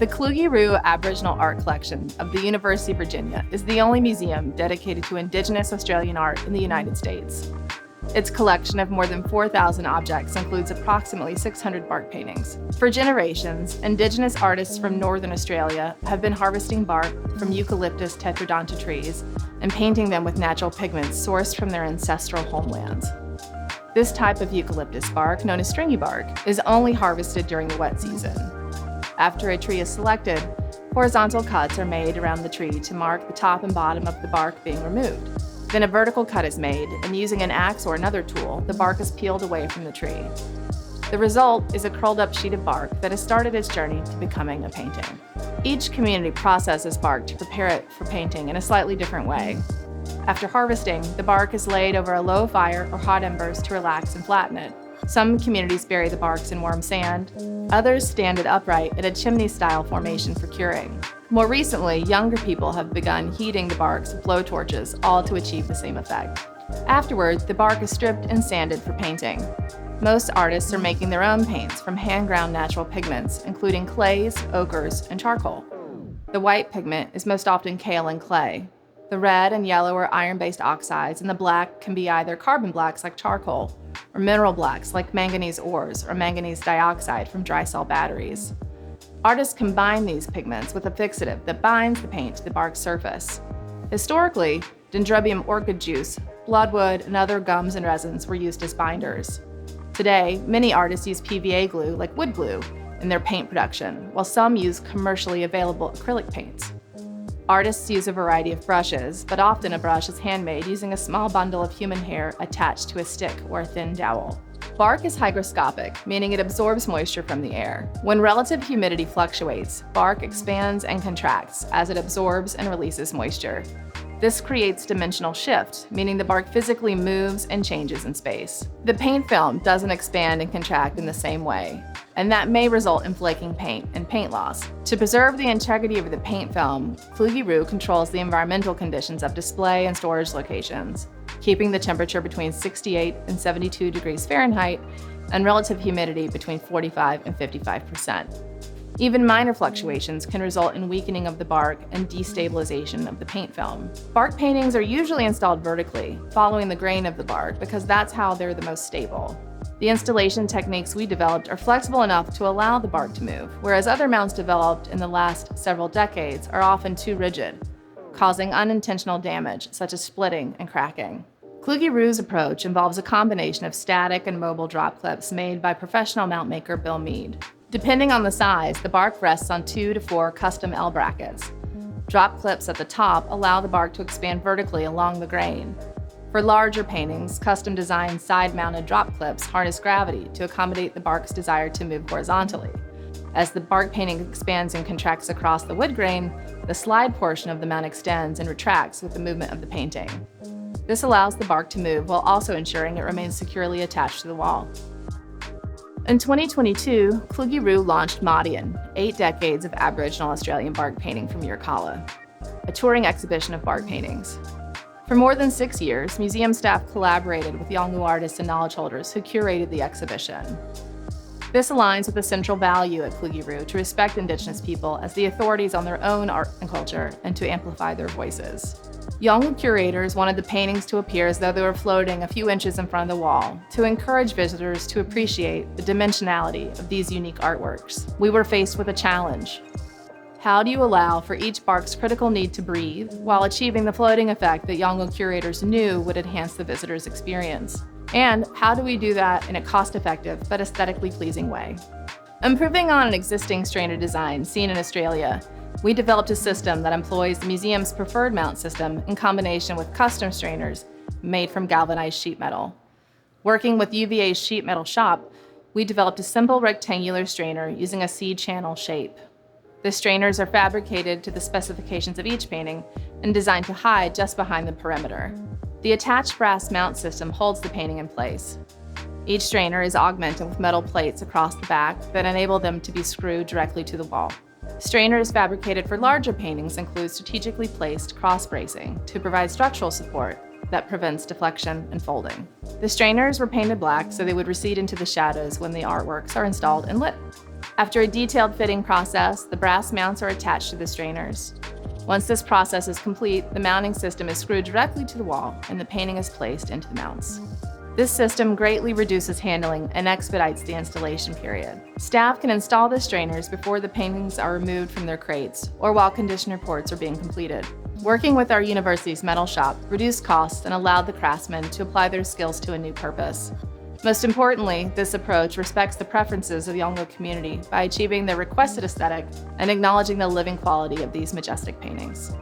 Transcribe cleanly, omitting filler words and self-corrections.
The Kluge-Ruhe Aboriginal Art Collection of the University of Virginia is the only museum dedicated to Indigenous Australian art in the United States. Its collection of more than 4,000 objects includes approximately 600 bark paintings. For generations, Indigenous artists from Northern Australia have been harvesting bark from eucalyptus tetradonta trees and painting them with natural pigments sourced from their ancestral homelands. This type of eucalyptus bark, known as stringy bark, is only harvested during the wet season. After a tree is selected, horizontal cuts are made around the tree to mark the top and bottom of the bark being removed. Then a vertical cut is made, and using an axe or another tool, the bark is peeled away from the tree. The result is a curled up sheet of bark that has started its journey to becoming a painting. Each community processes bark to prepare it for painting in a slightly different way. After harvesting, the bark is laid over a low fire or hot embers to relax and flatten it. Some communities bury the barks in warm sand. Others stand it upright in a chimney-style formation for curing. More recently, younger people have begun heating the barks with blowtorches, all to achieve the same effect. Afterward, the bark is stripped and sanded for painting. Most artists are making their own paints from hand-ground natural pigments, including clays, ochres, and charcoal. The white pigment is most often kale and clay. The red and yellow are iron-based oxides, and the black can be either carbon blacks like charcoal, or mineral blacks like manganese ores or manganese dioxide from dry cell batteries. Artists combine these pigments with a fixative that binds the paint to the bark's surface. Historically, Dendrobium orchid juice, bloodwood, and other gums and resins were used as binders. Today, many artists use PVA glue like wood glue in their paint production, while some use commercially available acrylic paints. Artists use a variety of brushes, but often a brush is handmade using a small bundle of human hair attached to a stick or a thin dowel. Bark is hygroscopic, meaning it absorbs moisture from the air. When relative humidity fluctuates, bark expands and contracts as it absorbs and releases moisture. This creates dimensional shift, meaning the bark physically moves and changes in space. The paint film doesn't expand and contract in the same way, and that may result in flaking paint and paint loss. To preserve the integrity of the paint film, Kluge-Ruhe controls the environmental conditions of display and storage locations, keeping the temperature between 68 and 72 degrees Fahrenheit and relative humidity between 45 and 55%. Even minor fluctuations can result in weakening of the bark and destabilization of the paint film. Bark paintings are usually installed vertically, following the grain of the bark, because that's how they're the most stable. The installation techniques we developed are flexible enough to allow the bark to move, whereas other mounts developed in the last several decades are often too rigid, causing unintentional damage such as splitting and cracking. Kluge-Ruhe's approach involves a combination of static and mobile drop clips made by professional mount maker Bill Mead. Depending on the size, the bark rests on 2 to 4 custom L brackets. Drop clips at the top allow the bark to expand vertically along the grain. For larger paintings, custom-designed side-mounted drop clips harness gravity to accommodate the bark's desire to move horizontally. As the bark painting expands and contracts across the wood grain, the slide portion of the mount extends and retracts with the movement of the painting. This allows the bark to move while also ensuring it remains securely attached to the wall. In 2022, Kluge-Ruhe launched Madian, 8 Decades of Aboriginal Australian Bark Painting from Yirrkala, a touring exhibition of bark paintings. For more than 6 years, museum staff collaborated with Yolngu artists and knowledge holders who curated the exhibition. This aligns with the central value at Kluge-Ruhe to respect Indigenous people as the authorities on their own art and culture and to amplify their voices. Yolngu curators wanted the paintings to appear as though they were floating a few inches in front of the wall, to encourage visitors to appreciate the dimensionality of these unique artworks. We were faced with a challenge. How do you allow for each bark's critical need to breathe while achieving the floating effect that Yolngu curators knew would enhance the visitor's experience? And how do we do that in a cost-effective but aesthetically pleasing way? Improving on an existing strainer design seen in Australia, we developed a system that employs the museum's preferred mount system in combination with custom strainers made from galvanized sheet metal. Working with UVA's sheet metal shop, we developed a simple rectangular strainer using a C-channel shape. The strainers are fabricated to the specifications of each painting and designed to hide just behind the perimeter. The attached brass mount system holds the painting in place. Each strainer is augmented with metal plates across the back that enable them to be screwed directly to the wall. Strainers fabricated for larger paintings include strategically placed cross-bracing to provide structural support that prevents deflection and folding. The strainers were painted black so they would recede into the shadows when the artworks are installed and lit. After a detailed fitting process, the brass mounts are attached to the strainers. Once this process is complete, the mounting system is screwed directly to the wall and the painting is placed into the mounts. This system greatly reduces handling and expedites the installation period. Staff can install the strainers before the paintings are removed from their crates or while condition reports are being completed. Working with our university's metal shop reduced costs and allowed the craftsmen to apply their skills to a new purpose. Most importantly, this approach respects the preferences of the Yolngu community by achieving the requested aesthetic and acknowledging the living quality of these majestic paintings.